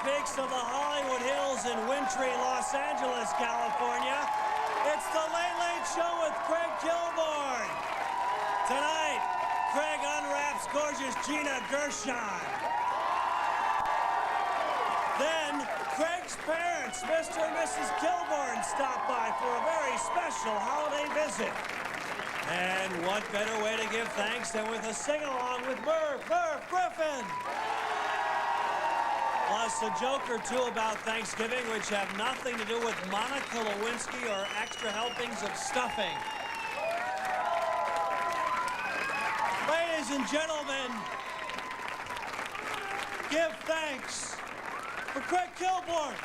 peaks of the Hollywood Hills in wintry Los Angeles, California. It's the Late Late Show with Craig Kilborn. Tonight, Craig unwraps gorgeous Gina Gershon. Then, Craig's parents, Mr. and Mrs. Kilborn, stop by for a very special holiday visit. And what better way to give thanks than with a sing-along with Merv Griffin. Plus a joke or two about Thanksgiving, which have nothing to do with Monica Lewinsky or extra helpings of stuffing. Ladies and gentlemen, give thanks for Craig Kilborn.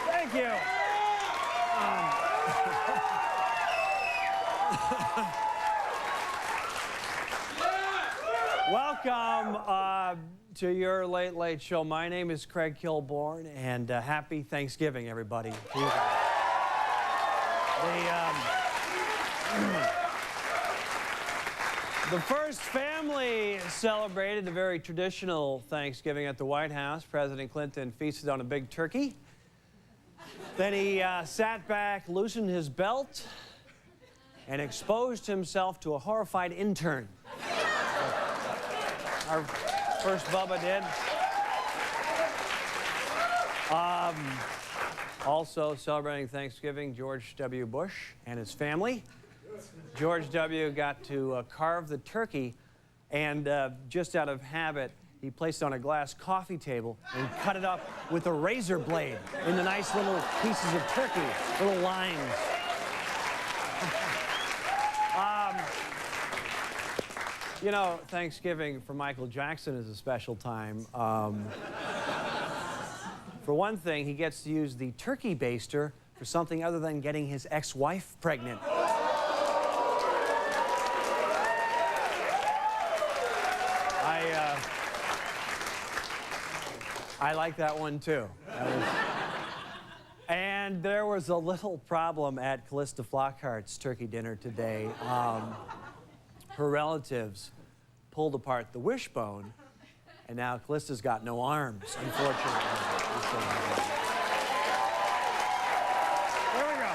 Thank you. Welcome to your Late Late Show. My name is Craig Kilborn, and happy Thanksgiving, everybody. The first family celebrated a very traditional Thanksgiving at the White House. President Clinton feasted on a big turkey. Then he sat back, loosened his belt, and exposed himself to a horrified intern. Our first Bubba did. Also celebrating Thanksgiving, George W. Bush and his family. George W. got to carve the turkey, and just out of habit, he placed it on a glass coffee table and cut it up with a razor blade into nice little pieces of turkey, little lines. You know, Thanksgiving for Michael Jackson is a special time. For one thing, he gets to use the turkey baster for something other than getting his ex-wife pregnant. I like that one too. And there was a little problem at Callista Flockhart's turkey dinner today. Her relatives pulled apart the wishbone, and now Callista's got no arms, unfortunately. There we go.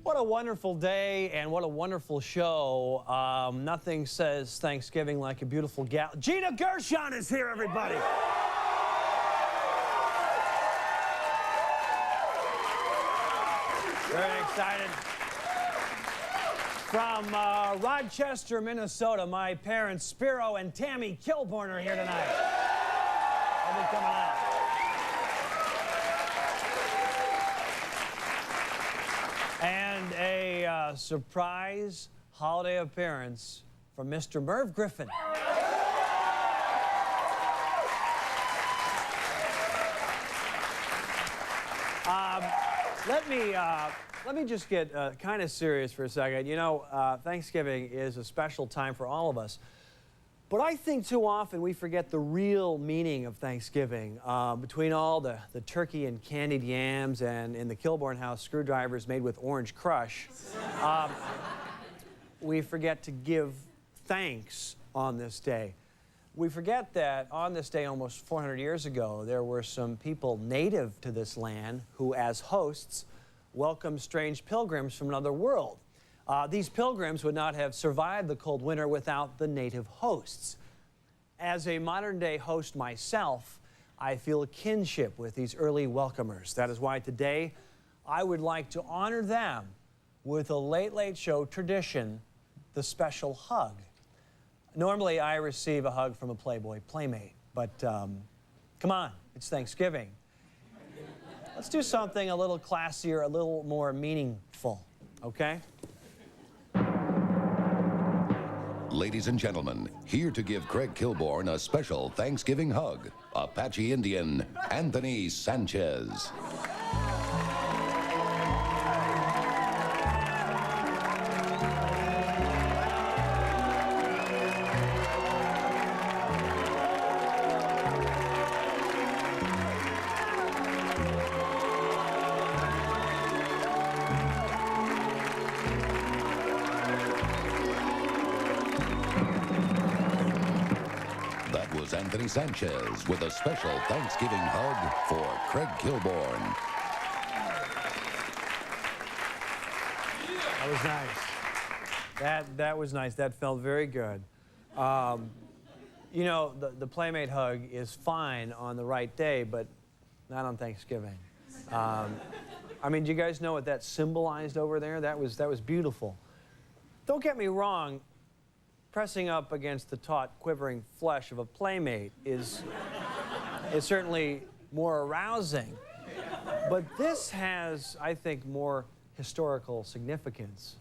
What a wonderful day and what a wonderful show. Nothing says Thanksgiving like a beautiful gal. Gina Gershon is here, everybody. Very excited. From Rochester, Minnesota, my parents, Spiro and Tammy Kilborn, are here tonight. They'll be coming out. And a surprise holiday appearance from Mr. Merv Griffin. Let me just get kind of serious for a second. You know, Thanksgiving is a special time for all of us. But I think too often we forget the real meaning of Thanksgiving. Between all the turkey and candied yams and in the Kilborn house, screwdrivers made with orange crush, we forget to give thanks on this day. We forget that on this day almost 400 years ago, there were some people native to this land who, as hosts, welcomed strange pilgrims from another world. These pilgrims would not have survived the cold winter without the native hosts. As a modern-day host myself, I feel a kinship with these early welcomers. That is why today I would like to honor them with a Late Late Show tradition the special hug. Normally, I receive a hug from a Playboy playmate, but come on, it's Thanksgiving. Let's do something a little classier, a little more meaningful, okay? Ladies and gentlemen, here to give Craig Kilborn a special Thanksgiving hug, Apache Indian Anthony Sanchez. That was Anthony Sanchez with a special Thanksgiving hug for Craig Kilborn. That was nice. That was nice. That felt very good. You know, the playmate hug is fine on the right day, but not on Thanksgiving. I mean, do you guys know what that symbolized over there? That was beautiful. Don't get me wrong. Pressing up against the taut, quivering flesh of a playmate is certainly more arousing. But this has, I think, more historical significance.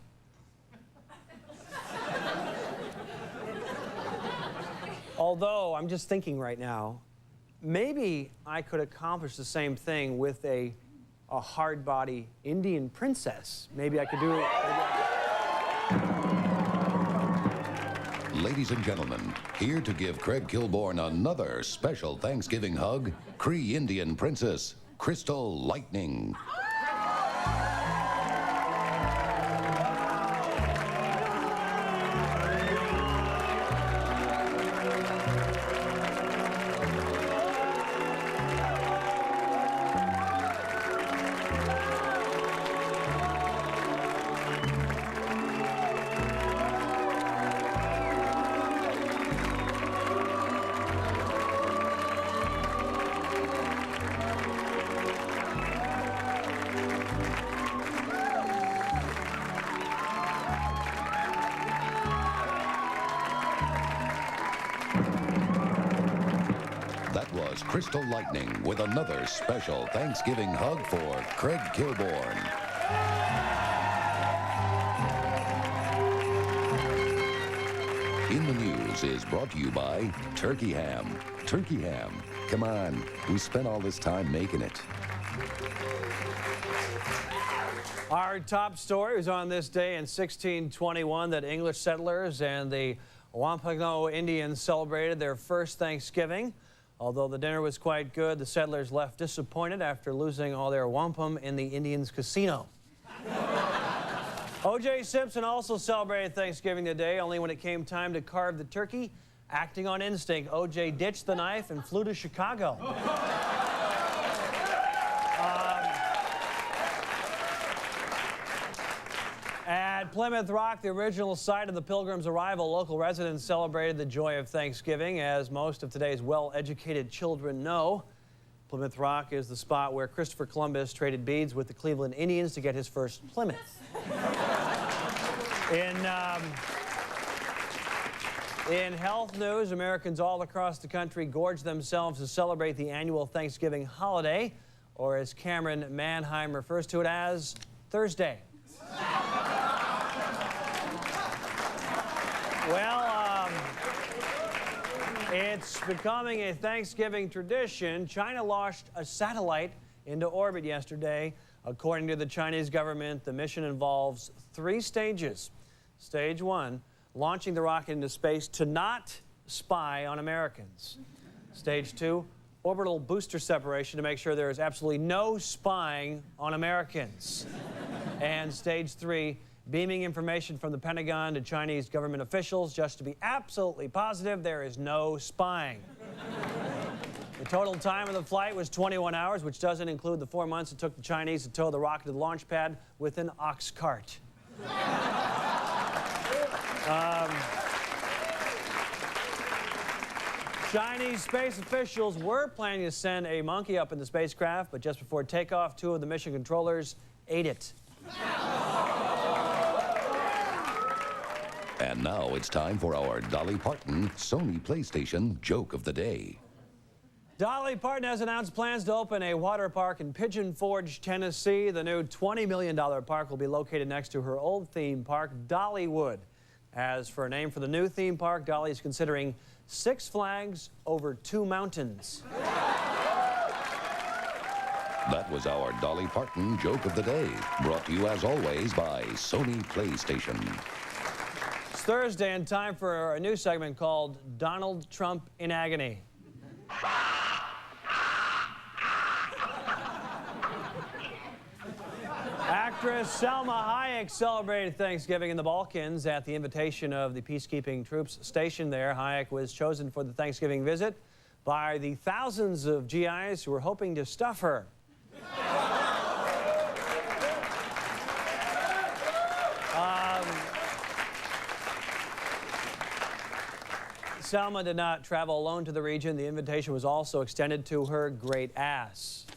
Although, I'm just thinking right now, maybe I could accomplish the same thing with a hard-body Indian princess. Maybe I could do it. Ladies and gentlemen, here to give Craig Kilborn another special Thanksgiving hug, Cree Indian Princess, Crystal Lightning. That was Crystal Lightning with another special Thanksgiving hug for Craig Kilborn. In the News is brought to you by Turkey Ham. Turkey Ham. Come on, we spent all this time making it. Our top story was on this day in 1621 that English settlers and the Wampanoag Indians celebrated their first Thanksgiving. Although the dinner was quite good, the settlers left disappointed after losing all their wampum in the Indians' casino. O.J. Simpson also celebrated Thanksgiving today, only when it came time to carve the turkey, acting on instinct, O.J. ditched the knife and flew to Chicago. At Plymouth Rock, the original site of the Pilgrims' arrival, local residents celebrated the joy of Thanksgiving. As most of today's well-educated children know, Plymouth Rock is the spot where Christopher Columbus traded beads with the Cleveland Indians to get his first Plymouth. In health news, Americans all across the country gorge themselves to celebrate the annual Thanksgiving holiday, or as Cameron Manheim refers to it as, Thursday. Well, it's becoming a Thanksgiving tradition. China launched a satellite into orbit yesterday. According to the Chinese government, the mission involves 3 stages. Stage 1, launching the rocket into space to not spy on Americans. Stage 2, orbital booster separation to make sure there is absolutely no spying on Americans. And Stage 3, beaming information from the Pentagon to Chinese government officials just to be absolutely positive there is no spying. The total time of the flight was 21 hours, which doesn't include the 4 months it took the Chinese to tow the rocket to the launch pad with an ox cart. Chinese space officials were planning to send a monkey up in the spacecraft, but just before takeoff, 2 of the mission controllers ate it. And now it's time for our Dolly Parton Sony PlayStation Joke of the Day. Dolly Parton has announced plans to open a water park in Pigeon Forge, Tennessee. The new $20 million park will be located next to her old theme park, Dollywood. As for a name for the new theme park, Dolly is considering Six Flags Over Two Mountains. That was our Dolly Parton Joke of the Day, brought to you as always by Sony PlayStation. It's Thursday and time for a new segment called Donald Trump in Agony. Actress Salma Hayek celebrated Thanksgiving in the Balkans at the invitation of the peacekeeping troops stationed there. Hayek was chosen for the Thanksgiving visit by the thousands of GIs who were hoping to stuff her. Salma did not travel alone to the region. The invitation was also extended to her great ass.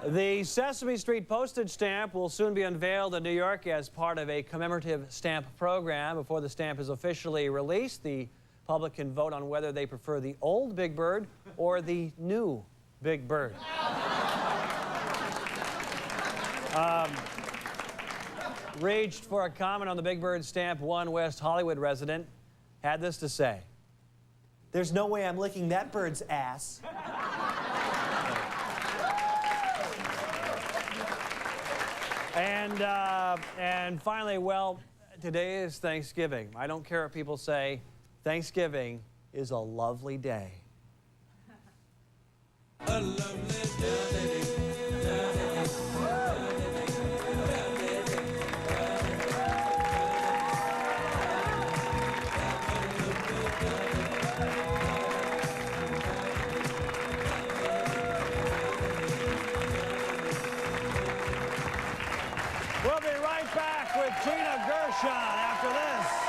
The Sesame Street postage stamp will soon be unveiled in New York as part of a commemorative stamp program. Before the stamp is officially released, the public can vote on whether they prefer the old Big Bird or the new Big Bird. Reached for a comment on the Big Bird stamp, one West Hollywood resident had this to say. There's no way I'm licking that bird's ass. And finally, well, today is Thanksgiving. I don't care what people say. Thanksgiving is a lovely day. A lovely day. We'll be right back with Gina Gershon after this.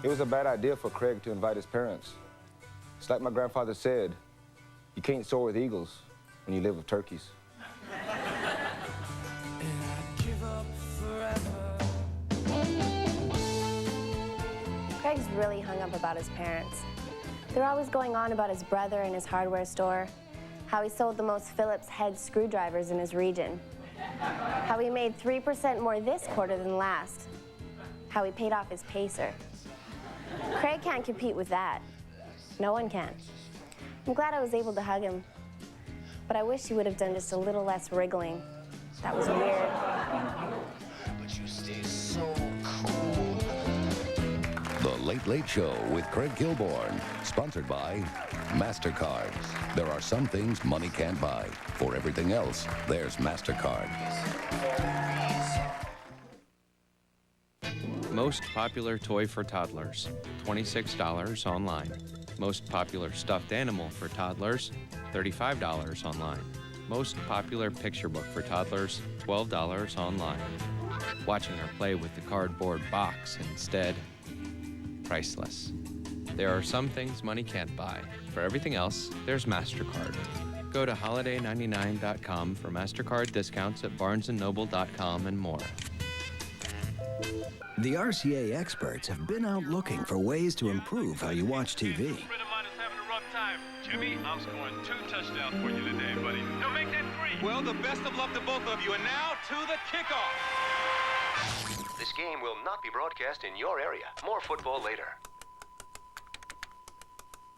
It was a bad idea for Craig to invite his parents. It's like my grandfather said, you can't soar with eagles when you live with turkeys. Craig's really hung up about his parents. They're always going on about his brother and his hardware store, how he sold the most Phillips head screwdrivers in his region, how he made 3% more this quarter than last, how he paid off his pacer. Craig can't compete with that. No one can. I'm glad I was able to hug him, but I wish he would have done just a little less wriggling. That was weird. But you stay so cool. The Late Late Show with Craig Kilborn, sponsored by MasterCard. There are some things money can't buy. For everything else, there's MasterCard. Most popular toy for toddlers, $26 online. Most popular stuffed animal for toddlers, $35 online. Most popular picture book for toddlers, $12 online. Watching her play with the cardboard box instead, priceless. There are some things money can't buy. For everything else, there's MasterCard. Go to holiday99.com for MasterCard discounts at barnesandnoble.com and more. The RCA experts have been out looking for ways to improve how you watch TV. A friend of mine is having a rough time. Jimmy, I'm scoring 2 touchdowns for you today, buddy. Now make that 3. Well, the best of luck to both of you. And now to the kickoff. This game will not be broadcast in your area. More football later.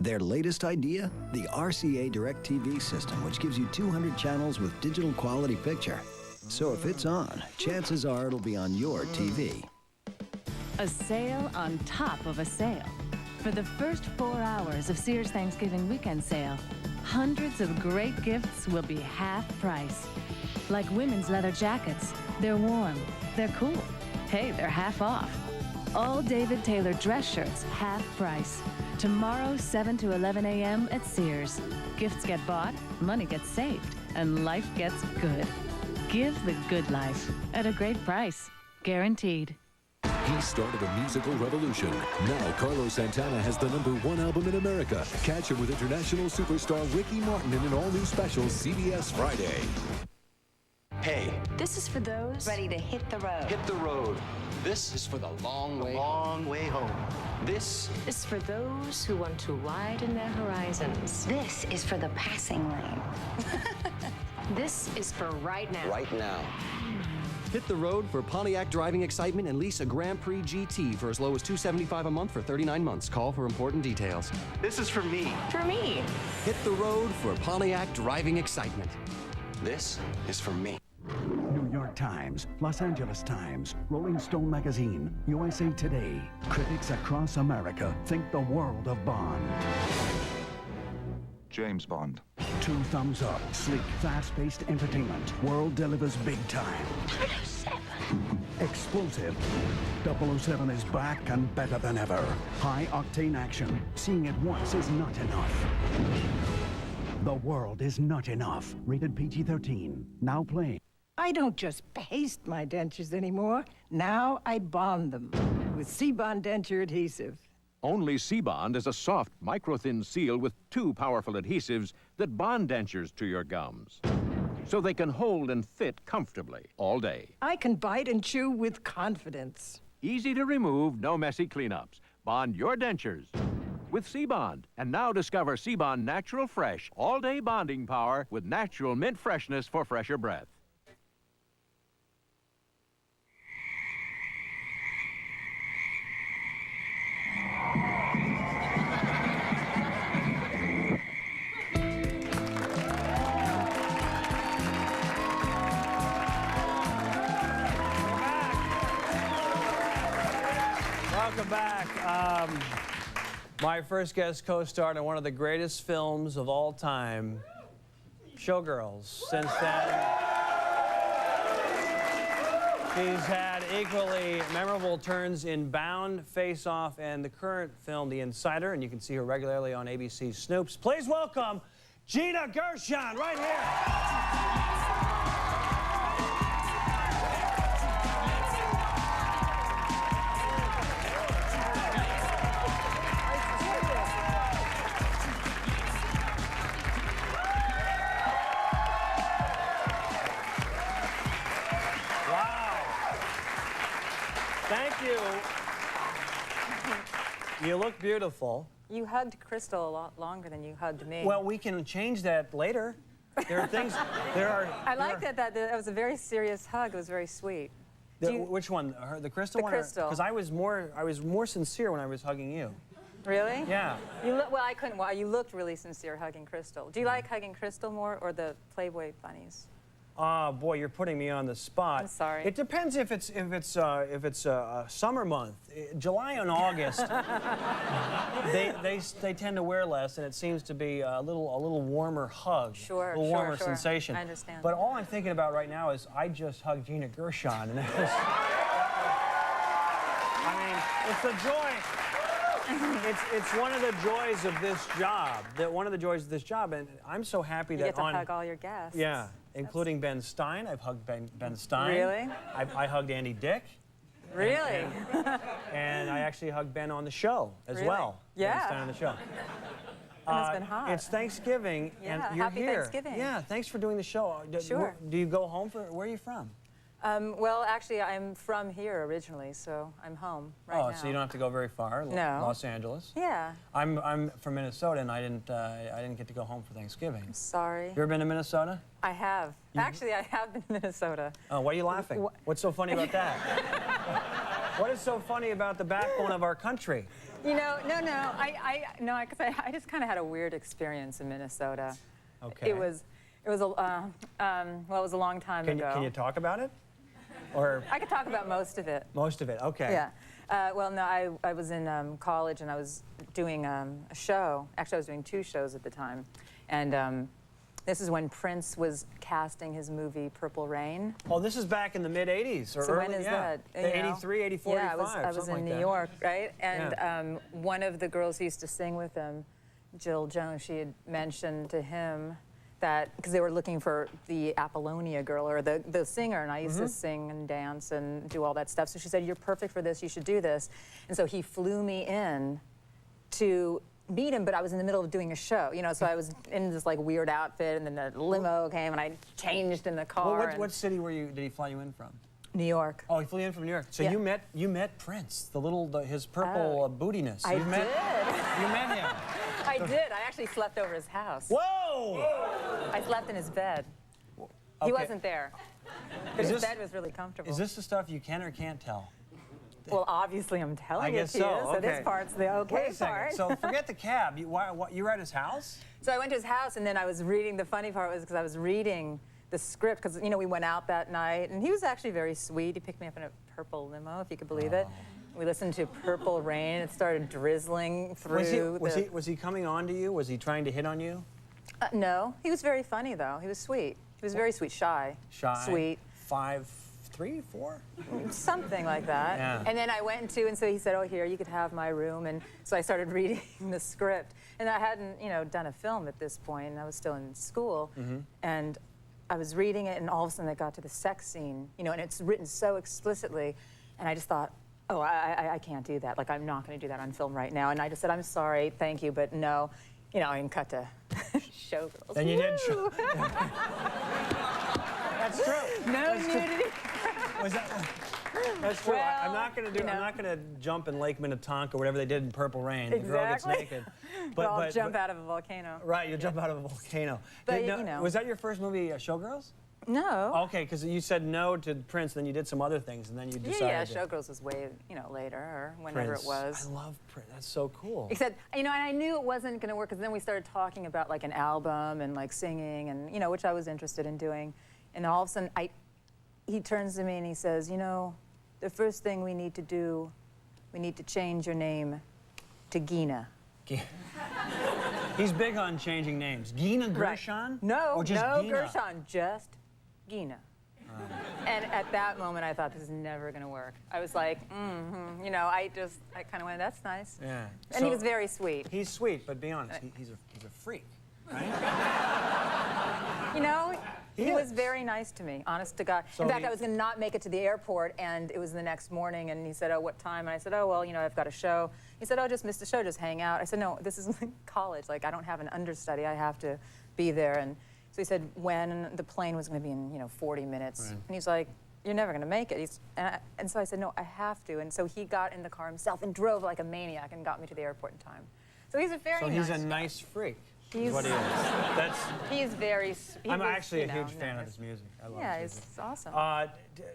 Their latest idea? The RCA DirecTV system, which gives you 200 channels with digital quality picture. So if it's on, chances are it'll be on your TV. A sale on top of a sale. For the first 4 hours of Sears Thanksgiving weekend sale, hundreds of great gifts will be half price. Like women's leather jackets. They're warm, they're cool. Hey, they're half off. All David Taylor dress shirts, half price. Tomorrow, 7 to 11 a.m. at Sears. Gifts get bought, money gets saved, and life gets good. Give the good life at a great price. Guaranteed. He started a musical revolution. Now Carlos Santana has the #1 album in America. Catch him with international superstar Ricky Martin in an all-new special CBS Friday. Hey. This is for those ready to hit the road. Hit the road. This is for the long way home. This is for those who want to widen their horizons. This is for the passing lane. This is for right now. Right now. Hit the road for Pontiac driving excitement and lease a Grand Prix GT for as low as $275 a month for 39 months. Call for important details. This is for me. For me. Hit the road for Pontiac driving excitement. This is for me. New York Times, Los Angeles Times, Rolling Stone Magazine, USA Today. Critics across America think the world of Bond. James Bond. 2 thumbs up. Sleek, fast-paced entertainment. World delivers big time. 007. Explosive. 007 is back and better than ever. High-octane action. Seeing it once is not enough. The world is not enough. Rated PG-13. Now playing. I don't just paste my dentures anymore. Now I bond them with C-Bond denture adhesive. Only C-Bond is a soft, micro-thin seal with 2 powerful adhesives that bond dentures to your gums, so they can hold and fit comfortably all day. I can bite and chew with confidence. Easy to remove, no messy cleanups. Bond your dentures with C-Bond. And now discover C-Bond Natural Fresh, all-day bonding power with natural mint freshness for fresher breath. Welcome back. My first guest co-starred in one of the greatest films of all time, Showgirls. Since then, she's had equally memorable turns in Bound, Face Off, and the current film, The Insider, and you can see her regularly on ABC's Snoops. Please welcome Gina Gershon, right here. Thank you. You look beautiful. You hugged Crystal a lot longer than you hugged me. Well, we can change that later. There are things. I like that was a very serious hug. It was very sweet. Which one? The Crystal one? The Crystal. Because I was more sincere when I was hugging you. Really? Yeah. Well, I couldn't. Well, you looked really sincere hugging Crystal. Do you like hugging Crystal more or the Playboy bunnies? Oh boy, you're putting me on the spot. I'm sorry. It depends if it's a summer month. July and August, they tend to wear less, and it seems to be a little warmer hug. Sure, a little warmer sure. sensation. I understand. But all I'm thinking about right now is I just hugged Gina Gershon, and that was. I mean, it's a joy. It's one of the joys of this job. And I'm so happy that you get to hug all your guests. Yeah. Including Ben Stein. I've hugged Ben Stein. Really? I hugged Andy Dick. Really? And I actually hugged Ben on the show as well. Yeah. Ben Stein on the show. And it's been hot. It's Thanksgiving, and you're happy here. Thanksgiving. Yeah, thanks for doing the show. Sure. Do you go home where are you from? Well, actually, I'm from here originally, so I'm home right now. Oh, so you don't have to go very far. No. Los Angeles. Yeah. I'm from Minnesota, and I didn't get to go home for Thanksgiving. I'm sorry. You ever been to Minnesota? I have. Actually, I have been to Minnesota. Oh, why are you laughing? What's so funny about that? What is so funny about the backbone of our country? You know, because I just kind of had a weird experience in Minnesota. Okay. It was a long time ago. Can you talk about it? Or I could talk about most of it. Most of it, okay. Yeah. Well, no, I was in college and I was doing a show. Actually, I was doing 2 shows at the time. And this is when Prince was casting his movie Purple Rain. Oh, this is back in the mid-'80s. So early, when is yeah. that? 83, 84, yeah, 85, I was in like New that. York, right? And Yeah. one of the girls who used to sing with him, Jill Jones, she had mentioned to him that, because they were looking for the Apollonia girl, or the singer, and I used to sing and dance and do all that stuff. So she said, you're perfect for this, you should do this. And so he flew me in to meet him, but I was in the middle of doing a show, you know, so I was in this like weird outfit, and then the limo came, and I changed in the car. Well, what city did he fly you in from? New York. Oh, he flew you in from New York. So Yeah. you met Prince, his purple bootiness. I You met him. I did. I actually slept over his house. Whoa! I slept in his bed. Okay. He wasn't there. But his bed was really comfortable. Is this the stuff you can or can't tell? Well, obviously I'm telling I guess it to so. you, so this Okay. part's the okay Wait a second. part. So forget the cab. You were at his house? So I went to his house, and then I was reading. The funny part was because I was reading the script, because, you know, we went out that night, and he was actually very sweet. He picked me up in a purple limo, if you could believe it. We listened to Purple Rain. It started drizzling through. Was he coming on to you? Was he trying to hit on you? No, he was very funny, though. He was sweet. He was very sweet, shy. Sweet. 5'3", 4"? Something like that. Yeah. And then I went into, and so he said, oh, here, you could have my room. And so I started reading the script. And I hadn't, you know, done a film at this point, and I was still in school. And I was reading it, and all of a sudden it got to the sex scene, you know, and it's written so explicitly. And I just thought, oh, I can't do that. Like, I'm not going to do that on film right now. And I just said, I'm sorry, thank you, but no. You know, I can cut to Showgirls. And you did show. That's true. No nudity. That's true. Well, I'm not going to do. you know. I'm not going to jump in Lake Minnetonka, whatever they did in Purple Rain. The girl gets Exactly. naked. I'll jump out of a volcano. Right, you jump out of a volcano. But, Did- you know. Was that your first movie, Showgirls? No. Okay, because you said no to Prince, then you did some other things, and then you decided. Yeah, to Showgirls was way, you know, later, or whenever Prince. it was. I love Prince. That's so cool. Except, you know, and I knew it wasn't going to work, because then we started talking about like an album and like singing, and, you know, which I was interested in doing. And all of a sudden, he turns to me and he says, you know, the first thing we need to do, we need to change your name to Gina. He's big on changing names. Gina Gershon? Right. No, or just no Gina? Gershon, just Gina. And at that moment, I thought, this is never going to work. I was like, you know, I kind of went, that's nice. Yeah. And he was very sweet. He's sweet, but be honest, he's a freak, right? You know, he was very nice to me, honest to God. So in fact, I was going to not make it to the airport, and it was the next morning, and he said, oh, what time? And I said, oh, well, you know, I've got a show. He said, oh, just missed the show, just hang out. I said, no, this is college. Like, I don't have an understudy. I have to be there. And so he said, when the plane was going to be in, you know, 40 minutes. Right. And he's like, you're never going to make it. And so I said, no, I have to. And so he got in the car himself and drove like a maniac and got me to the airport in time. So he's a very So nice he's a guy. nice freak. He's, what he is. That's. He's very. I'm actually a huge fan of his music. I love Yeah, his music. it's awesome.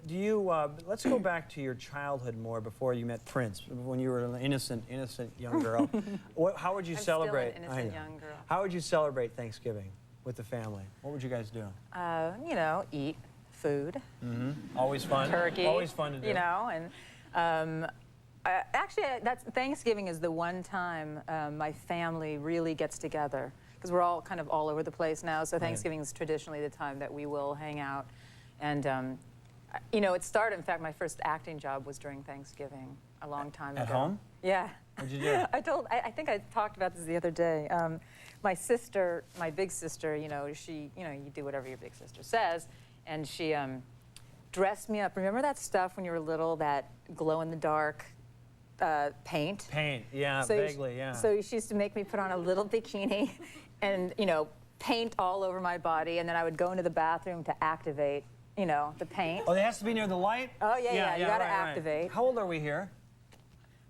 Do you? Let's go back to your childhood more before you met Prince, when you were an innocent young girl. How would you I'm celebrate? Still an innocent young girl. How would you celebrate Thanksgiving with the family? What would you guys do? You know, eat food. Always fun. Turkey. Always fun to do. You know, and actually, that's Thanksgiving is the one time my family really gets together, because we're all kind of all over the place now. So Thanksgiving is traditionally the time that we will hang out, and you know, it started. In fact, my first acting job was during Thanksgiving a long time ago. At home? Yeah. What'd you do? I think I talked about this the other day. My sister, my big sister, you know, you do whatever your big sister says, and she dressed me up. Remember that stuff when you were little, that glow-in-the-dark paint? Paint, yeah, So vaguely, yeah. So she used to make me put on a little bikini and, you know, paint all over my body, and then I would go into the bathroom to activate, you know, the paint. Oh, it has to be near the light? Oh, yeah, you gotta right, activate. Right. How old are we here?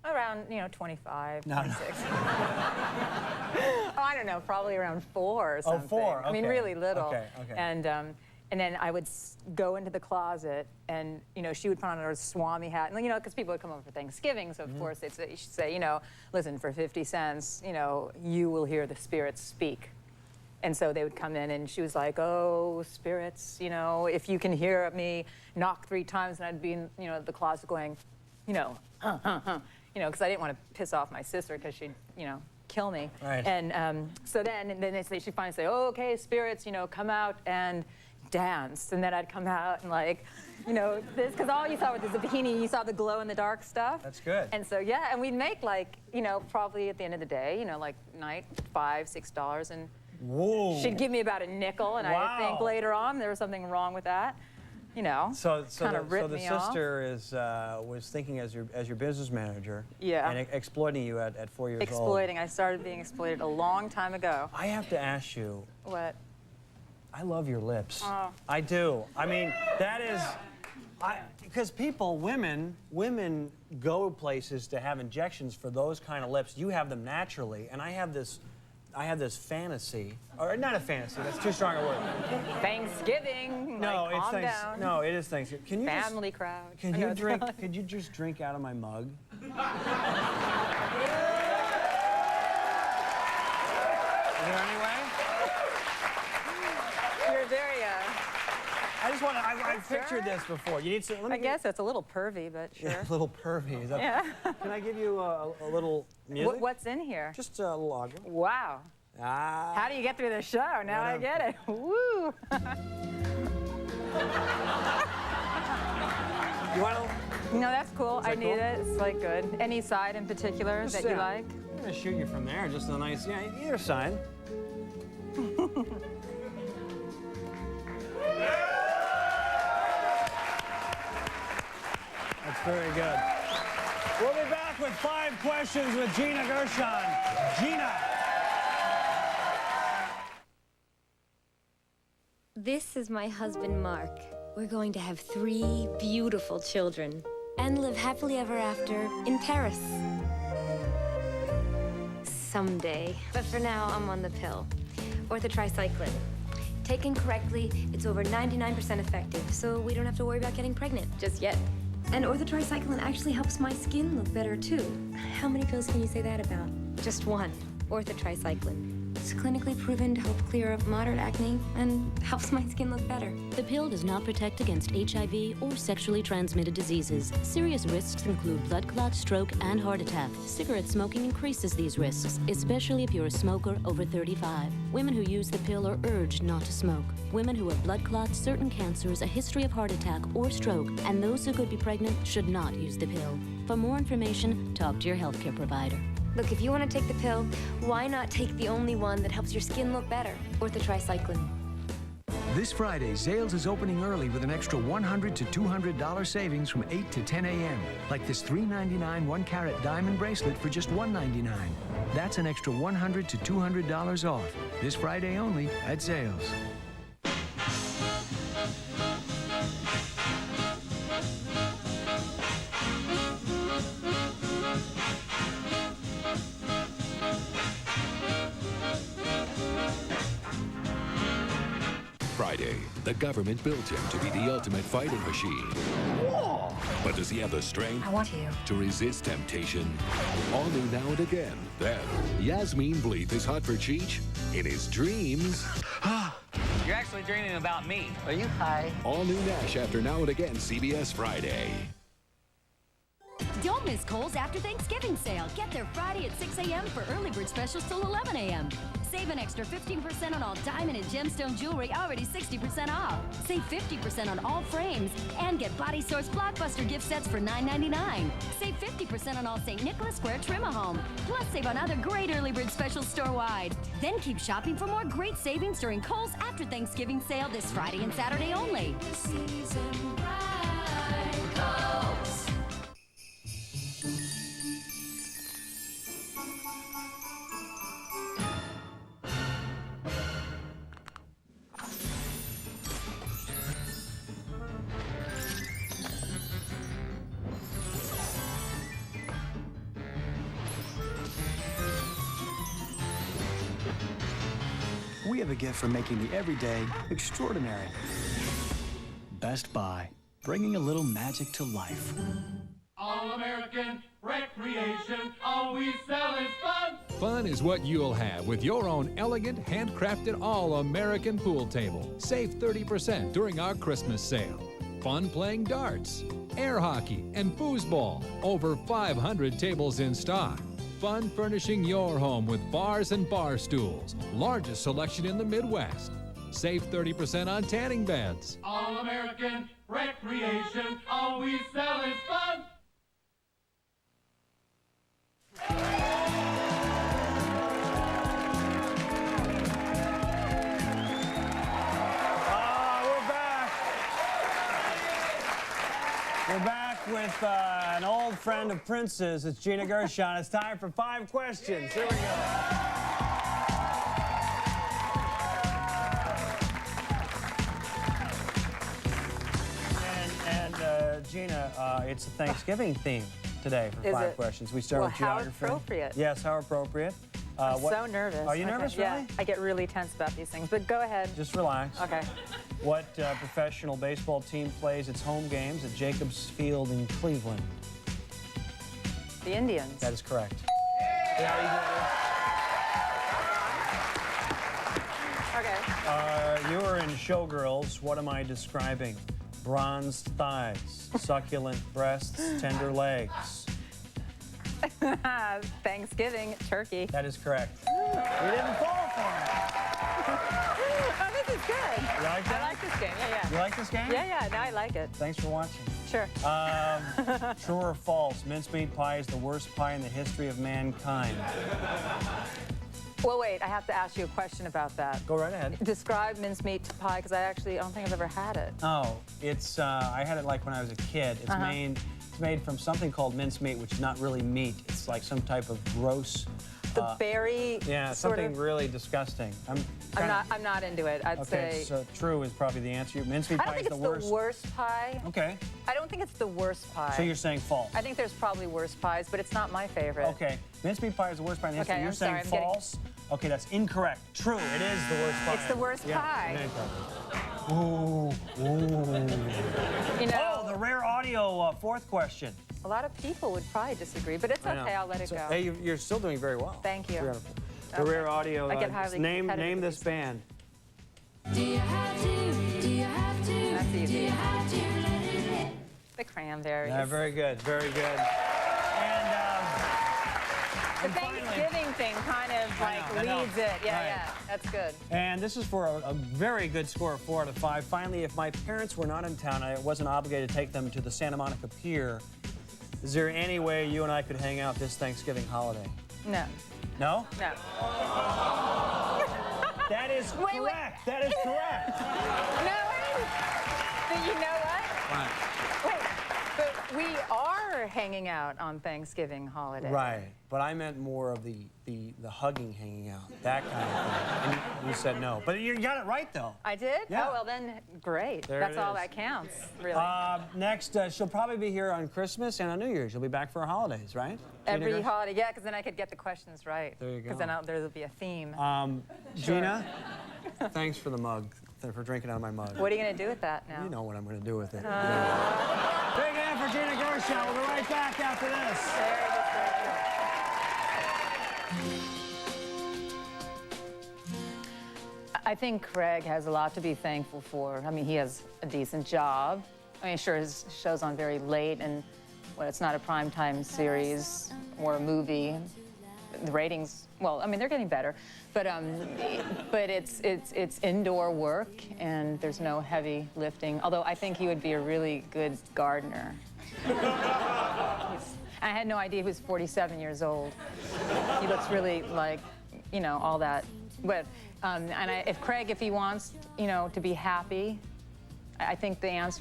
Around, you know, 25, No, 26. Oh, I don't know, probably around 4 or something. Oh, 4, I mean, okay. really little. Okay. And then I would go into the closet, and, you know, she would put on her Swami hat. And, you know, because people would come over for Thanksgiving, so of course she'd say, you know, listen, for 50 cents, you know, you will hear the spirits speak. And so they would come in, and she was like, oh, spirits, you know, if you can hear me, knock 3 times. And I'd be in, you know, the closet going, you know, because I didn't want to piss off my sister because she'd, kill me. Right. And so then she'd finally say, oh, okay, spirits, come out and dance. And then I'd come out and like, this, because all you saw with the bikini, you saw the glow in the dark stuff. That's good. And so, yeah, and we'd make like, probably at the end of the day, like night, $5, $6, and whoa. She'd give me about a nickel, and wow. I think later on there was something wrong with that. So kind of ripped me off. sister was thinking as your business manager, yeah, and exploiting you at 4 years old. Exploiting. I started being exploited a long time ago. I have to ask you. What? I love your lips. Oh. I do. I mean, that is, because women go places to have injections for those kind of lips. You have them naturally, and I have this fantasy, or not a fantasy. That's too strong a word. Thanksgiving. No, like, calm down. No, it is Thanksgiving. Can you family crowd? Can you drink? Could you just drink out of my mug? Is there any way? You're very. I just want to. I've pictured this before. You need to. I guess it's a little pervy, but sure. Yeah, a little pervy. Is that, yeah. Can I give you a little music? What's in here? Just a lager. Wow. Ah. How do you get through the show? Now I get it. Woo. You want to? No, that's cool. I need cool? it. It's like good. Any side in particular that you like? I'm gonna shoot you from there. Just a nice, either side. That's very good. We'll be back with 5 questions with Gina Gershon. Gina. This is my husband, Mark. We're going to have 3 beautiful children and live happily ever after in Paris. Someday. But for now, I'm on the pill. Orthotricycline. Taken correctly, it's over 99% effective, so we don't have to worry about getting pregnant just yet. And orthotricycline actually helps my skin look better, too. How many pills can you say that about? Just one, orthotricycline. It's clinically proven to help clear up moderate acne and helps my skin look better. The pill does not protect against HIV or sexually transmitted diseases. Serious risks include blood clot, stroke, and heart attack. Cigarette smoking increases these risks, especially if you're a smoker over 35. Women who use the pill are urged not to smoke. Women who have blood clots, certain cancers, a history of heart attack or stroke, and those who could be pregnant should not use the pill. For more information, talk to your healthcare provider. Look, if you want to take the pill, why not take the only one that helps your skin look better? Orthotricycline. This Friday, Zales is opening early with an extra $100 to $200 savings from 8 to 10 a.m. Like this $3.99 1-carat diamond bracelet for just $1.99. That's an extra $100 to $200 off. This Friday only at Zales. Friday, the government built him to be the ultimate fighting machine. Whoa. But does he have the strength I want you to resist temptation? All new now and again. Then, Yasmin Bleeth is hot for Cheech in his dreams. You're actually dreaming about me. Are you high? All new Nash after Now and Again, CBS Friday. Don't miss Kohl's after Thanksgiving sale. Get there Friday at 6 a.m. for early bird specials till 11 a.m. Save an extra 15% on all diamond and gemstone jewelry, already 60% off. Save 50% on all frames and get Body Source Blockbuster gift sets for $9.99. Save 50% on all St. Nicholas Square trim-a-home. Plus, save on other great early bird specials store-wide. Then keep shopping for more great savings during Kohl's after Thanksgiving sale this Friday and Saturday only. Season bright, Kohl's. We have a gift for making the everyday extraordinary. Best Buy, bringing a little magic to life. All-American recreation, all we sell is fun. Fun is what you'll have with your own elegant, handcrafted All-American pool table. Save 30% during our Christmas sale. fun playing darts, air hockey, and foosball. Over 500 tables in stock. Fun furnishing your home with bars and bar stools. Largest selection in the Midwest. Save 30% on tanning beds. All-American Recreation, all we sell is fun. We're back with an old friend of Prince's. It's Gina Gershon. It's time for 5 questions. Here we go. Gina, it's a Thanksgiving theme today for 5 questions. We start with geography. How appropriate. Yes, how appropriate. I'm so nervous. Are you nervous, really? Yeah, I get really tense about these things, but go ahead. Just relax. Okay. What professional baseball team plays its home games at Jacobs Field in Cleveland? The Indians. That is correct. Yeah, okay. You were in Showgirls. What am I describing? Bronzed thighs, succulent breasts, tender legs. Thanksgiving turkey. That is correct. You didn't fall for it. Oh, this is good. You like that? I like this game. Yeah. You like this game? Yeah. No, I like it. Thanks for watching. Sure. True or false? Mincemeat pie is the worst pie in the history of mankind. Well, wait. I have to ask you a question about that. Go right ahead. Describe mincemeat pie, because I don't think I've ever had it. Oh, it's I had it like when I was a kid. It's made from something called mincemeat, which is not really meat. It's like some type of gross. The berry. Yeah, something really disgusting. I'm not into it. I'd say. Okay, so true is probably the answer. Mincemeat pie is the worst. I don't think it's the worst pie. Okay. I don't think it's the worst pie. So you're saying false? I think there's probably worse pies, but it's not my favorite. Okay. Mincemeat pie is the worst pie in history. Okay, You're saying false? Okay, that's incorrect. True, it is the worst pie. It's the worst pie. Ooh. You know, oh, the rare audio 4th question. A lot of people would probably disagree, but it's okay. I'll let it go. Hey, you're still doing very well. Thank you. The rare audio. I get highly name this band. Do you have to? Do you have to? That's easy. Do you have to let it in? The Cranberries. Yeah, very good. Very good. The Thanksgiving thing kind of leads it. Yeah, that's good. And this is for a very good score of 4 out of 5. Finally, if my parents were not in town, I wasn't obligated to take them to the Santa Monica Pier. Is there any way you and I could hang out this Thanksgiving holiday? No. No? No. That is correct. That is correct. No, but you know what? What? Wait, but we are hanging out on Thanksgiving holiday. Right, but I meant more of the hugging, hanging out, that kind of thing. And you said no, but you got it right though. I did? Yeah. Oh, well then, great. There That's it all is. that counts, really. Next, she'll probably be here on Christmas and on New Year's. She'll be back for our holidays, right? Every holiday, yeah, because then I could get the questions right. There you go. Because then there'll be a theme. Gina, thanks for the mug, for drinking out of my mug. What are you going to do with that now? You know what I'm going to do with it. Big hand for Gina Gershon. We'll be right back after this. I think Craig has a lot to be thankful for. I mean, he has a decent job. I mean, sure, his show's on very late, and when it's not a primetime series or a movie, the ratings, well, I mean, they're getting better, but it's indoor work, and there's no heavy lifting. Although I think he would be a really good gardener. I had no idea he was 47 years old. He looks really like, you know, all that. But if Craig, if he wants, you know, to be happy, I think the answer.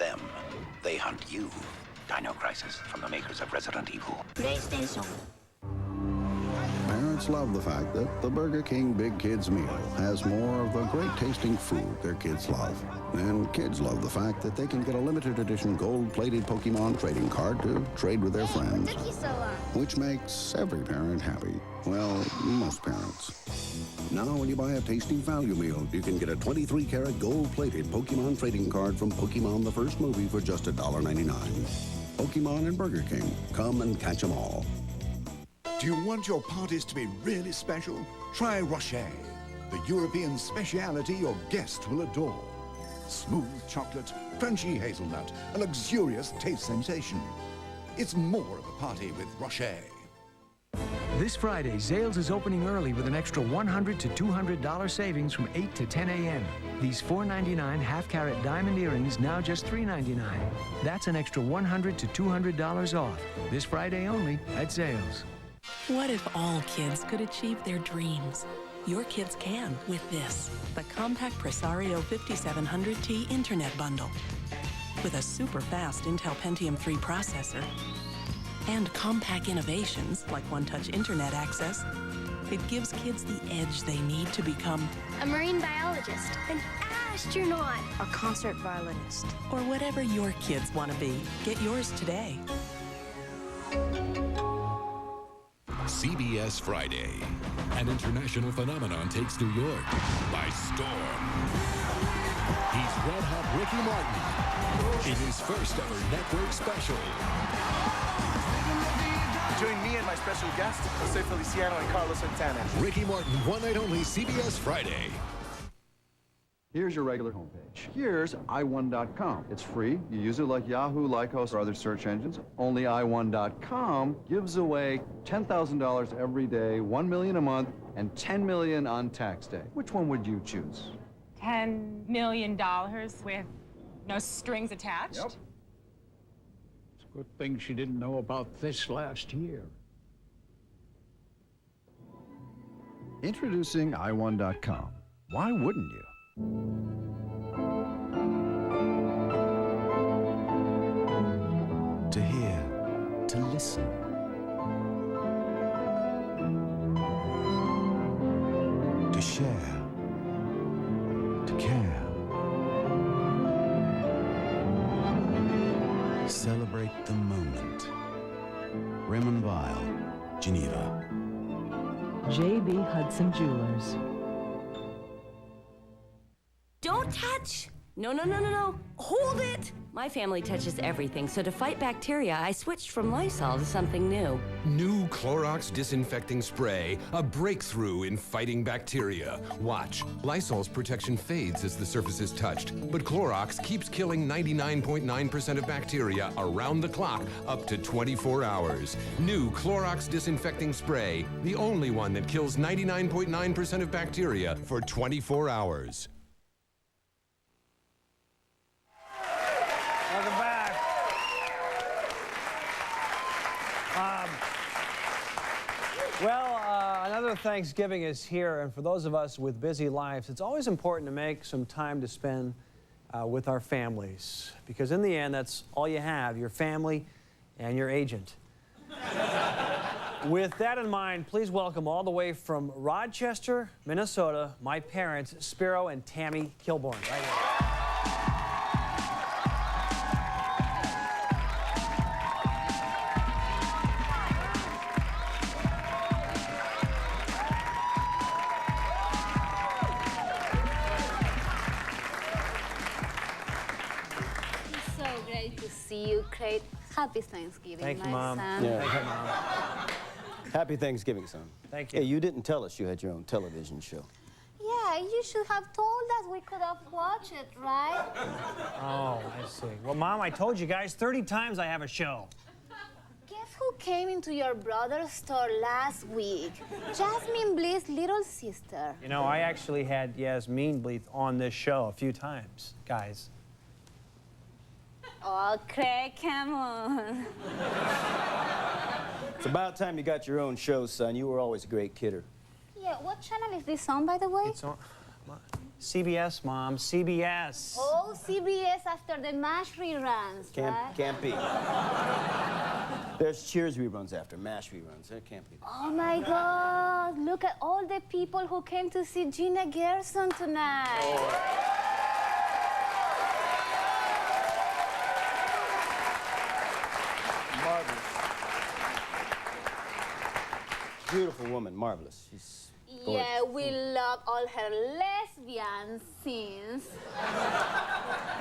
them. They hunt you. Dino Crisis from the makers of Resident Evil. PlayStation. Parents love the fact that the Burger King Big Kids meal has more of the great tasting food their kids love. And kids love the fact that they can get a limited edition gold-plated Pokemon trading card to trade with their friends. Took you so long. Which makes every parent happy. Well, most parents. Now, when you buy a tasty value meal, you can get a 23-karat gold-plated Pokemon trading card from Pokemon the First Movie for just $1.99. Pokemon and Burger King. Come and catch 'em all. Do you want your parties to be really special? Try Rocher, the European speciality your guest will adore. Smooth chocolate, crunchy hazelnut, a luxurious taste sensation. It's more of a party with Rocher. This Friday, Zales is opening early with an extra $100 to $200 savings from 8 to 10 a.m. These $4.99 half-carat diamond earrings now just $3.99. That's an extra $100 to $200 off. This Friday only at Zales. What if all kids could achieve their dreams? Your kids can with this, the compact Presario 5700T Internet Bundle. With a super-fast Intel Pentium 3 processor and compact innovations like one-touch internet access, it gives kids the edge they need to become A marine biologist. An astronaut. a concert violinist, or whatever your kids want to be. Get yours today. CBS Friday. An international phenomenon takes New York by storm. He's Red Hot Ricky Martin in his first ever network special. Join me and my special guests, Jose Feliciano and Carlos Santana. Ricky Martin, one night only, CBS Friday. Here's your regular homepage. Here's i1.com. It's free. You use it like Yahoo, Lycos, or other search engines. Only i1.com gives away $10,000 every day, $1 million a month, and $10 million on tax day. Which one would you choose? $10 million with no strings attached? Yep. It's a good thing she didn't know about this last year. Introducing i1.com. Why wouldn't you? To hear, to listen. To share, to care. Celebrate the moment. Raymond Weil, Geneva. J.B. Hudson Jewelers. Don't touch! No, no, no, no, no. Hold it! My family touches everything, so to fight bacteria, I switched from Lysol to something new. New Clorox Disinfecting Spray, a breakthrough in fighting bacteria. Watch. Lysol's protection fades as the surface is touched, but Clorox keeps killing 99.9% of bacteria around the clock up to 24 hours. New Clorox Disinfecting Spray, the only one that kills 99.9% of bacteria for 24 hours. Welcome back. Another Thanksgiving is here, and for those of us with busy lives, it's always important to make some time to spend with our families, because in the end, that's all you have, your family and your agent. With that in mind, please welcome all the way from Rochester, Minnesota, my parents, Spiro and Tammy Kilborn. Right here. See you, Craig. Happy Thanksgiving, Thank you, my Mom. son. Yeah. Thank you, Mom. Happy Thanksgiving, son. Thank you. Hey, you didn't tell us you had your own television show. Yeah, you should have told us. We could have watched it, right? Oh, I see. Well, Mom, I told you guys 30 times I have a show. Guess who came into your brother's store last week? Jasmine Bleeth's little sister. You know, I actually had Yasmin Bleeth on this show a few times, guys. Oh, Craig, come on. It's about time you got your own show, son. You were always a great kidder. Yeah, what channel is this on, by the way? It's on... CBS, Mom, CBS. Oh, CBS after the MASH reruns, right? Can't be. There's Cheers reruns after, MASH reruns. There can't be. Oh my God, look at all the people who came to see Gina Gerson tonight. Oh. Marvelous. Beautiful woman, marvelous. She's gorgeous. Yeah, we love all her lesbian scenes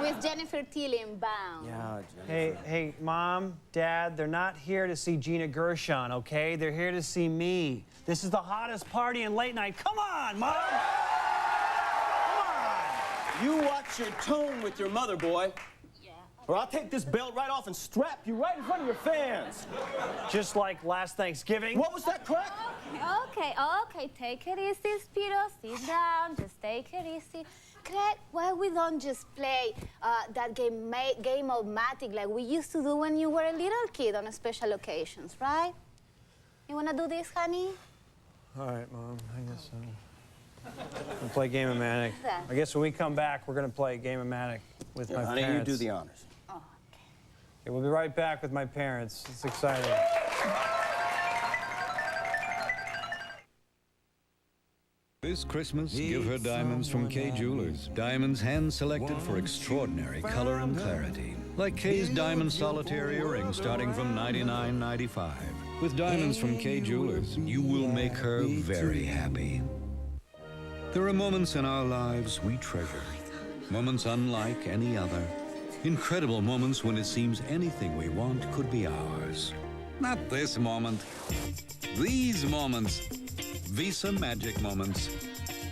with Jennifer Tilly in Bound. Yeah, Jennifer. Hey, Mom, Dad, they're not here to see Gina Gershon, okay? They're here to see me. This is the hottest party in late night. Come on, Mom! Come on! You watch your tone with your mother, boy. Or I'll take this belt right off and strap you right in front of your fans. Just like last Thanksgiving. What was that, crack? Okay, take it easy, Spiro. Sit down, just take it easy. Craig, why we don't just play that game of Matic like we used to do when you were a little kid on special occasions, right? You wanna do this, honey? All right, Mom, I guess so. We'll play Game-O-Matic. I guess when we come back, we're gonna play Game-O-Matic with my honey, parents. you do the honors. Okay, we'll be right back with my parents. It's exciting. This Christmas, give her diamonds from Kay Jewelers. Diamonds hand-selected for extraordinary color and clarity. Like Kay's Diamond Solitaire earring starting from $99.95. With diamonds from Kay Jewelers, you will make her very happy. There are moments in our lives we treasure. Moments unlike any other. Incredible moments when it seems anything we want could be ours. Not this moment. These moments. Visa Magic Moments.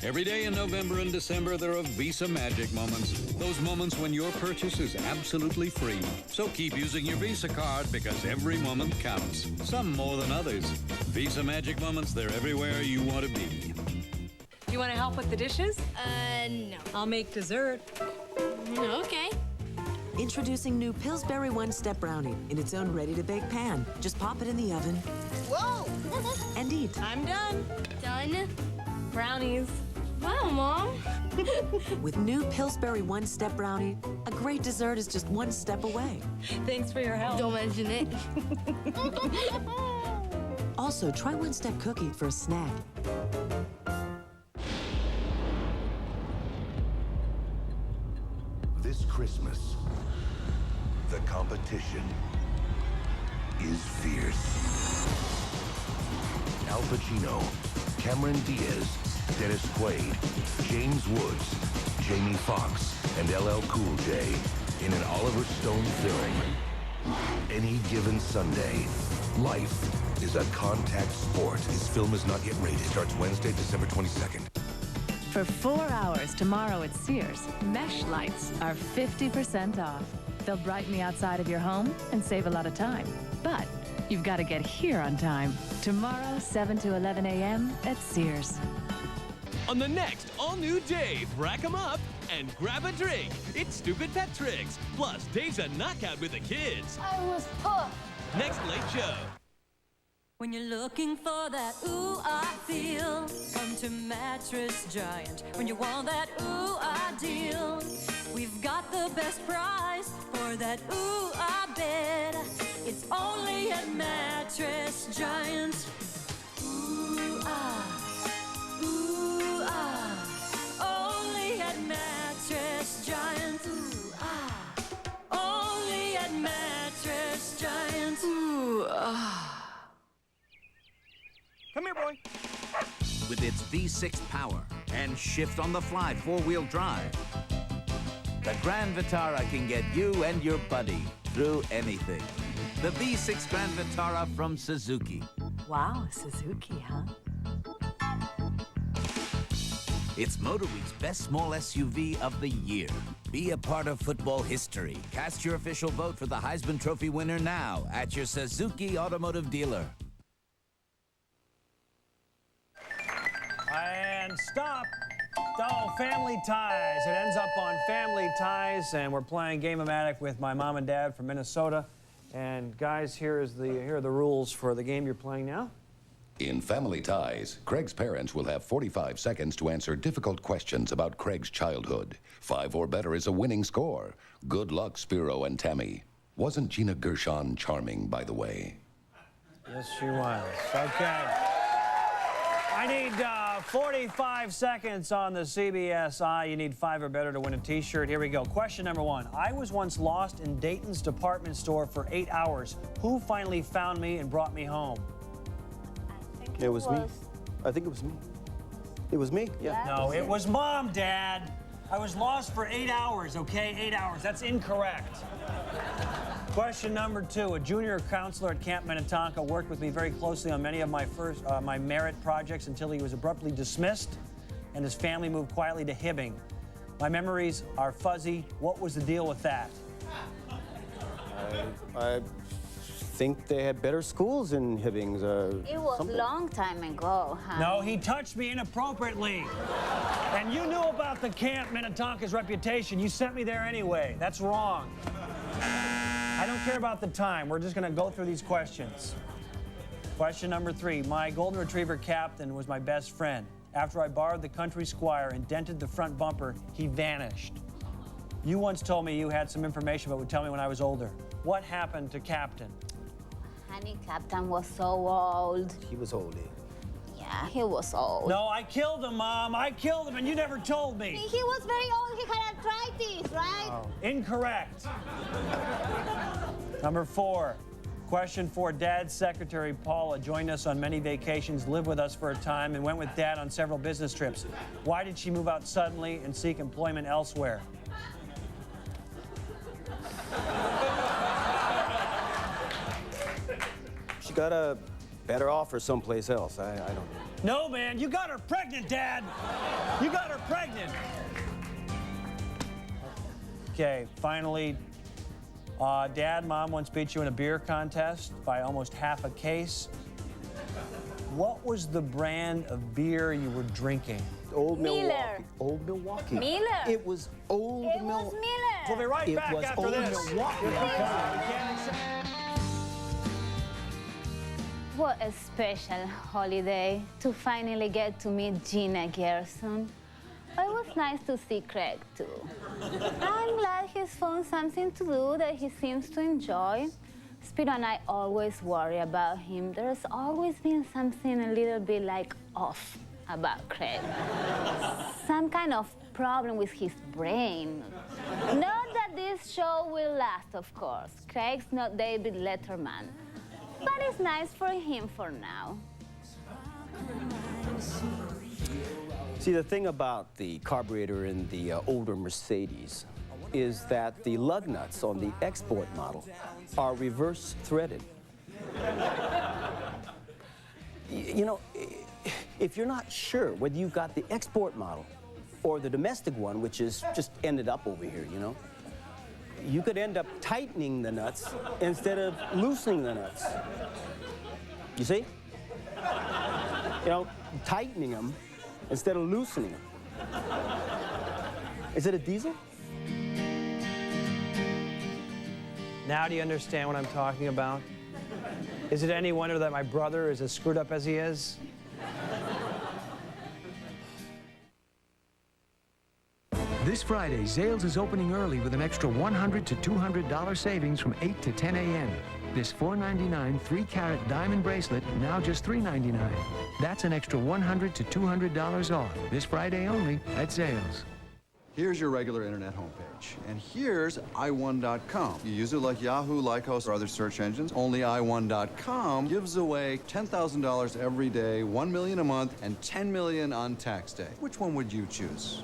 Every day in November and December, there are Visa Magic Moments. Those moments when your purchase is absolutely free. So keep using your Visa card because every moment counts. Some more than others. Visa Magic Moments, they're everywhere you want to be. You want to help with the dishes? No. I'll make dessert. Okay. Introducing new Pillsbury One-Step Brownie in its own ready-to-bake pan. Just pop it in the oven. Whoa! And eat. I'm done. Done? Brownies. Wow, Mom. With new Pillsbury One-Step Brownie, a great dessert is just one step away. Thanks for your help. Don't mention it. Also, try One-Step Cookie for a snack. This Christmas, the competition is fierce. Al Pacino, Cameron Diaz, Dennis Quaid, James Woods, Jamie Foxx, and LL Cool J in an Oliver Stone film. Any given Sunday, life is a contact sport. This film is not yet rated. Starts Wednesday, December 22nd. For 4 hours tomorrow at Sears, mesh lights are 50% off. They'll brighten the outside of your home and save a lot of time. But you've got to get here on time. Tomorrow, 7 to 11 a.m. at Sears. On the next all-new Dave, rack 'em up and grab a drink. It's Stupid Pet Tricks. Plus, Dave's a knockout with the kids. I was puffed. Next late show. When you're looking for that ooh, I feel, come to Mattress Giant. When you want that ooh, I deal, we've got the best price for that ooh, I bed. It's only at Mattress Giant. Ooh, only at Mattress Giant. Ooh, only at Mattress Giant. Ooh, Come here, boy. With its V6 power and shift-on-the-fly four-wheel drive, the Grand Vitara can get you and your buddy through anything. The V6 Grand Vitara from Suzuki. Wow, Suzuki, huh? It's MotorWeek's best small SUV of the year. Be a part of football history. Cast your official vote for the Heisman Trophy winner now at your Suzuki automotive dealer. And stop. Oh, Family Ties. It ends up on Family Ties, and we're playing Game-O-Matic with my mom and dad from Minnesota. And guys, here are the rules for the game you're playing now. In Family Ties, Craig's parents will have 45 seconds to answer difficult questions about Craig's childhood. 5 or better is a winning score. Good luck, Spiro and Tammy. Wasn't Gina Gershon charming, by the way? Yes, she was. Okay. I need 45 seconds on the CBSI. You need 5 or better to win a T-shirt. Here we go. Question number 1. I was once lost in Dayton's department store for 8 hours. Who finally found me and brought me home? It was me. I think it was me. It was me, yeah. No, it was Mom, Dad. I was lost for 8 hours, okay? 8 hours. That's incorrect. Question number 2. A junior counselor at Camp Minnetonka worked with me very closely on many of my my merit projects until he was abruptly dismissed and his family moved quietly to Hibbing. My memories are fuzzy. What was the deal with that? I think they had better schools in Hibbings. It was a long time ago, huh? No, he touched me inappropriately. And you knew about the Camp Minnetonka's reputation. You sent me there anyway. That's wrong. I don't care about the time. We're just going to go through these questions. Question number 3. My golden retriever Captain was my best friend. After I borrowed the Country Squire and dented the front bumper, he vanished. You once told me you had some information but would tell me when I was older. What happened to Captain? Honey, Captain was so old. He was old, eh? Yeah, he was old. No, I killed him, Mom. I killed him, and you never told me. He was very old. He had arthritis, right? Oh, incorrect. Number 4. Question 4. Dad's secretary, Paula, joined us on many vacations, lived with us for a time, and went with Dad on several business trips. Why did she move out suddenly and seek employment elsewhere? She got a better offer someplace else. I don't know. No, man. You got her pregnant, Dad. You got her pregnant. Okay, finally, Dad, Mom once beat you in a beer contest by almost half a case. What was the brand of beer you were drinking? Old Miller. Milwaukee. Old Milwaukee. Miller. It was Old It was Miller. We'll be right back after Old this. Milwaukee. What a special holiday to finally get to meet Gina Gershon. It was nice to see Craig, too. I'm glad he's found something to do that he seems to enjoy. Spiro and I always worry about him. There's always been something a little bit like off about Craig. Some kind of problem with his brain. Not that this show will last, of course. Craig's not David Letterman. But it's nice for him for now. See, the thing about the carburetor in the older Mercedes is that the lug nuts on the export model are reverse threaded. You know, if you're not sure whether you got the export model or the domestic one, which is just ended up over here, you know, you could end up tightening the nuts instead of loosening the nuts. You see? You know, tightening them instead of loosening them. Is it a diesel? Now do you understand what I'm talking about? Is it any wonder that my brother is as screwed up as he is? This Friday, Zales is opening early with an extra $100 to $200 savings from 8 to 10 a.m. This $4.99 3-carat diamond bracelet, now just $3.99. That's an extra $100 to $200 off. This Friday only at Zales. Here's your regular internet homepage. And here's i1.com. You use it like Yahoo, Lycos, or other search engines. Only i1.com gives away $10,000 every day, $1 million a month, and $10 million on tax day. Which one would you choose?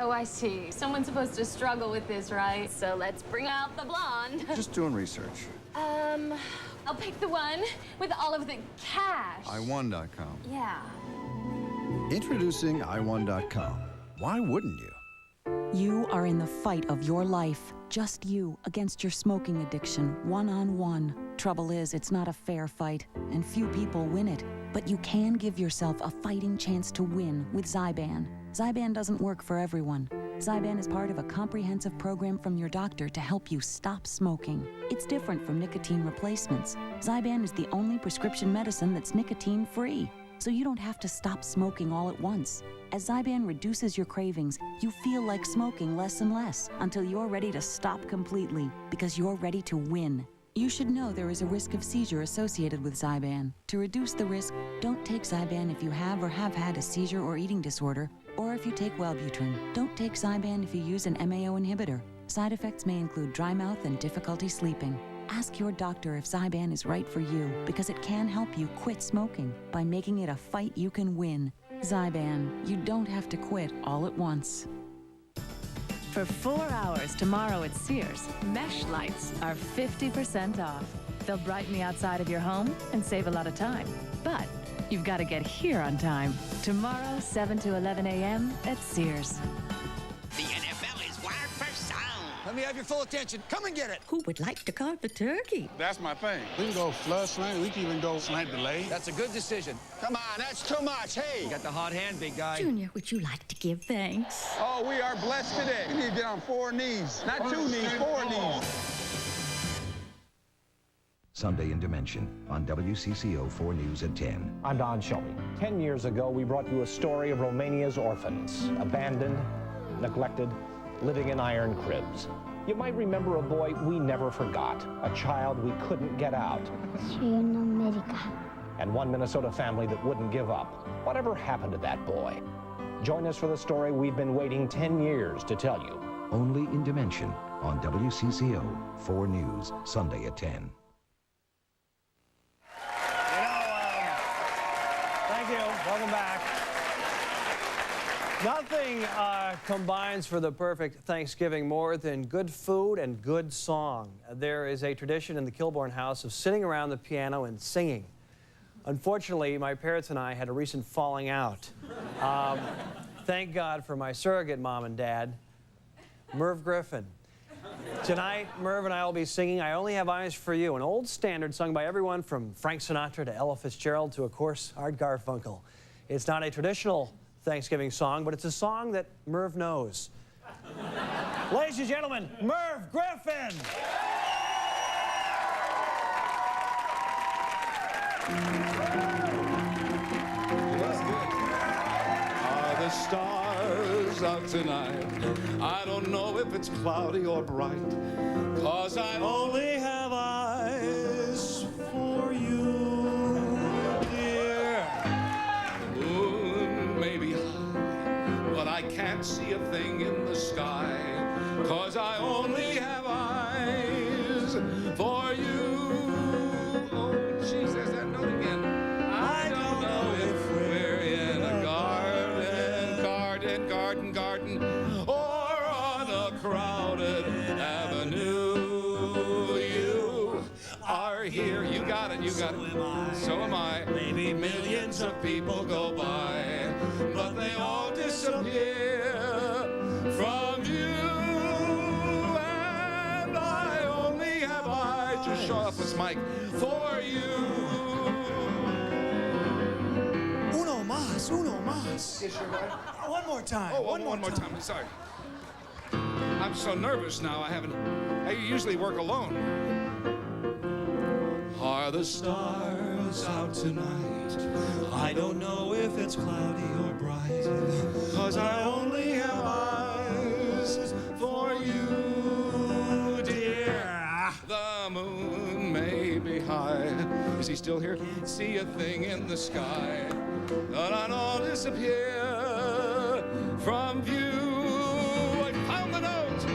Oh, I see. Someone's supposed to struggle with this, right? So let's bring out the blonde. Just doing research. I'll pick the one with all of the cash. i1.com. Yeah. Introducing i1.com. Why wouldn't you? You are in the fight of your life. Just you against your smoking addiction, one-on-one. Trouble is, it's not a fair fight, and few people win it. But you can give yourself a fighting chance to win with Zyban. Zyban doesn't work for everyone. Zyban is part of a comprehensive program from your doctor to help you stop smoking. It's different from nicotine replacements. Zyban is the only prescription medicine that's nicotine-free, so you don't have to stop smoking all at once. As Zyban reduces your cravings, you feel like smoking less and less until you're ready to stop completely because you're ready to win. You should know there is a risk of seizure associated with Zyban. To reduce the risk, don't take Zyban if you have or have had a seizure or eating disorder, or if you take Wellbutrin. Don't take Zyban if you use an MAO inhibitor. Side effects may include dry mouth and difficulty sleeping. Ask your doctor if Zyban is right for you because it can help you quit smoking by making it a fight you can win. Zyban, you don't have to quit all at once. For 4 hours tomorrow at Sears, mesh lights are 50% off. They'll brighten the outside of your home and save a lot of time. But you've got to get here on time. Tomorrow, 7 to 11 a.m. at Sears. The NFL is wired for sound. Let me have your full attention. Come and get it. Who would like to carve the turkey? That's my thing. We can go flush slant. We can even go slant delay. That's a good decision. Come on, that's too much. Hey. You got the hot hand, big guy. Junior, would you like to give thanks? Oh, we are blessed today. We need to get on 4 knees. Not 2 knees, 4 knees. Sunday in Dimension on WCCO 4 News at 10. I'm Don Shelby. 10 years ago, we brought you a story of Romania's orphans, abandoned, neglected, living in iron cribs. You might remember a boy we never forgot, a child we couldn't get out, and one Minnesota family that wouldn't give up. Whatever happened to that boy? Join us for the story we've been waiting 10 years to tell you. Only in Dimension on WCCO 4 News, Sunday at 10. Thank you. Welcome back. Nothing combines for the perfect Thanksgiving more than good food and good song. There is a tradition in the Kilborn house of sitting around the piano and singing. Unfortunately, my parents and I had a recent falling out. Thank God for my surrogate mom and dad, Merv Griffin. Tonight, Merv and I will be singing I Only Have Eyes for You, an old standard sung by everyone from Frank Sinatra to Ella Fitzgerald to, of course, Art Garfunkel. It's not a traditional Thanksgiving song, but it's a song that Merv knows. Ladies and gentlemen, Merv Griffin! Are the stars out tonight? I don't know if it's cloudy or bright, 'cause I only have eyes for you, dear. Moon may be high, but I can't see a thing in the sky, 'cause I only have eyes for you. Oh, geez, there's that note again. I don't know if we're in a garden, or on a crowded avenue. You are here. You got it. So am I. Maybe millions of people go by, but they all disappear from you. And I only have eyes, just shut up this mic, for you. Uno más, uno más. Yes, sure, right? One more time. Oh, one more time. I'm sorry. I'm so nervous now. I usually work alone. Are the stars out tonight? I don't know if it's cloudy or bright, 'cause I only have eyes for you, dear. The moon may be high. Is he still here? Can't see a thing in the sky, and I all disappear from view. I found the note.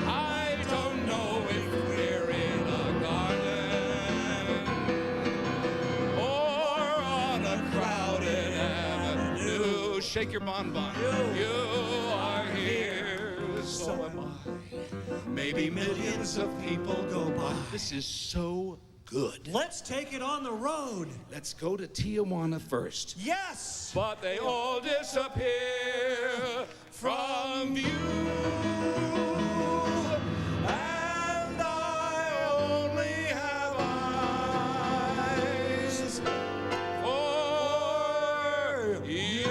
I don't know if we're in a garden or on a crowded avenue. Shake your bonbon. You are here, so am I. Maybe millions of people go by. This is so good. Let's take it on the road. Let's go to Tijuana first. Yes! But they all disappear from view. And I only have eyes for you.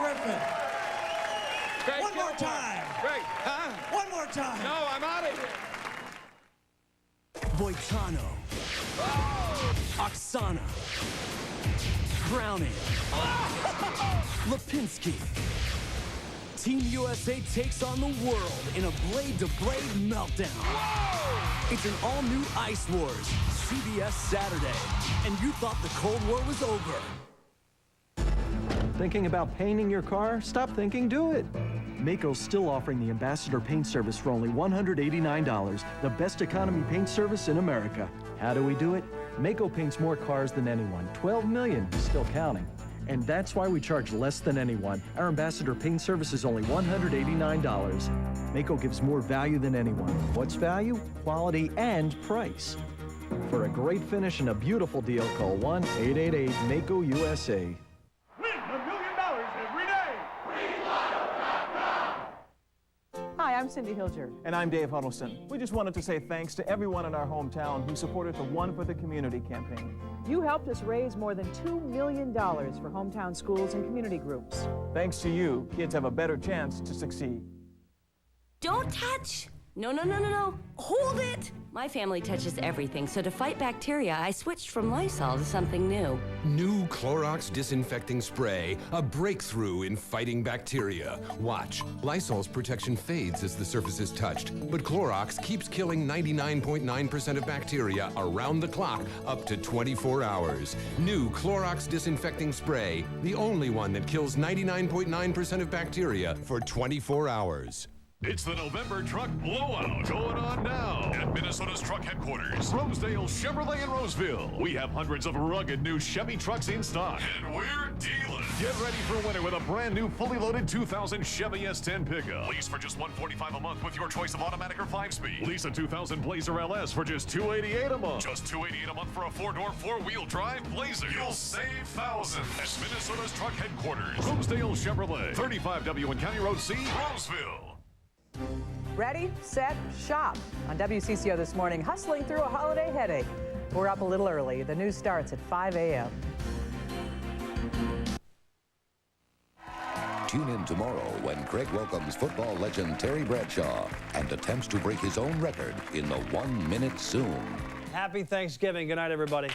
Griffin. Greg, One more time. Greg, huh? One more time. No, I'm out of here. Voitano. Oksana. Browning. Lipinski. Team USA takes on the world in a blade-to-blade meltdown. It's an all-new Ice Wars, CBS Saturday. And you thought the Cold War was over. Thinking about painting your car? Stop thinking, do it. Maaco's still offering the Ambassador Paint Service for only $189, the best economy paint service in America. How do we do it? Maaco paints more cars than anyone, 12 million, still counting. And that's why we charge less than anyone. Our Ambassador Paint Service is only $189. Maaco gives more value than anyone. What's value? Quality and price. For a great finish and a beautiful deal, call 1-888-MAACO-USA. Hi, I'm Cindy Hilger. And I'm Dave Huddleston. We just wanted to say thanks to everyone in our hometown who supported the One for the Community campaign. You helped us raise more than $2 million for hometown schools and community groups. Thanks to you, kids have a better chance to succeed. Don't touch! No, no, no, no, no. Hold it! My family touches everything, so to fight bacteria, I switched from Lysol to something new. New Clorox Disinfecting Spray, a breakthrough in fighting bacteria. Watch. Lysol's protection fades as the surface is touched, but Clorox keeps killing 99.9% of bacteria around the clock up to 24 hours. New Clorox Disinfecting Spray, the only one that kills 99.9% of bacteria for 24 hours. It's the November Truck Blowout going on now at Minnesota's truck headquarters, Rosedale Chevrolet in Roseville. We have hundreds of rugged new Chevy trucks in stock, and we're dealing. Get ready for winter with a brand new fully loaded 2000 Chevy S10 pickup. Lease for just $145 a month with your choice of automatic or 5-speed. Lease a 2000 Blazer LS for just $288 a month. Just $288 a month for a 4-door, 4-wheel drive Blazer. You'll save thousands at Minnesota's truck headquarters, Rosedale Chevrolet, 35W and County Road C, Roseville. Ready, set, shop. On WCCO this morning, hustling through a holiday headache. We're up a little early. The news starts at 5 a.m. Tune in tomorrow when Craig welcomes football legend Terry Bradshaw and attempts to break his own record in the 1 minute soon. Happy Thanksgiving. Good night, everybody.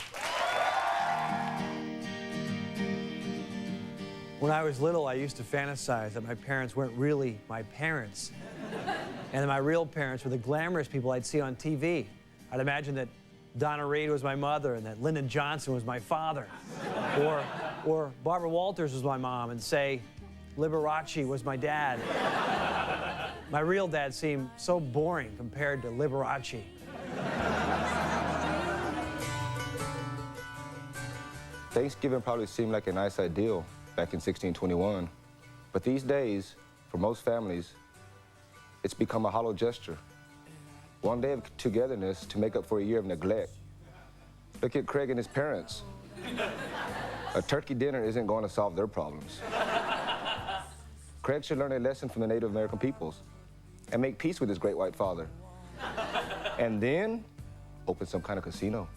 When I was little, I used to fantasize that my parents weren't really my parents. And that my real parents were the glamorous people I'd see on TV. I'd imagine that Donna Reed was my mother and that Lyndon Johnson was my father. Or Barbara Walters was my mom and say Liberace was my dad. My real dad seemed so boring compared to Liberace. Thanksgiving probably seemed like a nice ideal back in 1621. But these days, for most families, it's become a hollow gesture. One day of togetherness to make up for a year of neglect. Look at Craig and his parents. A turkey dinner isn't going to solve their problems. Craig should learn a lesson from the Native American peoples and make peace with his great white father. And then open some kind of casino.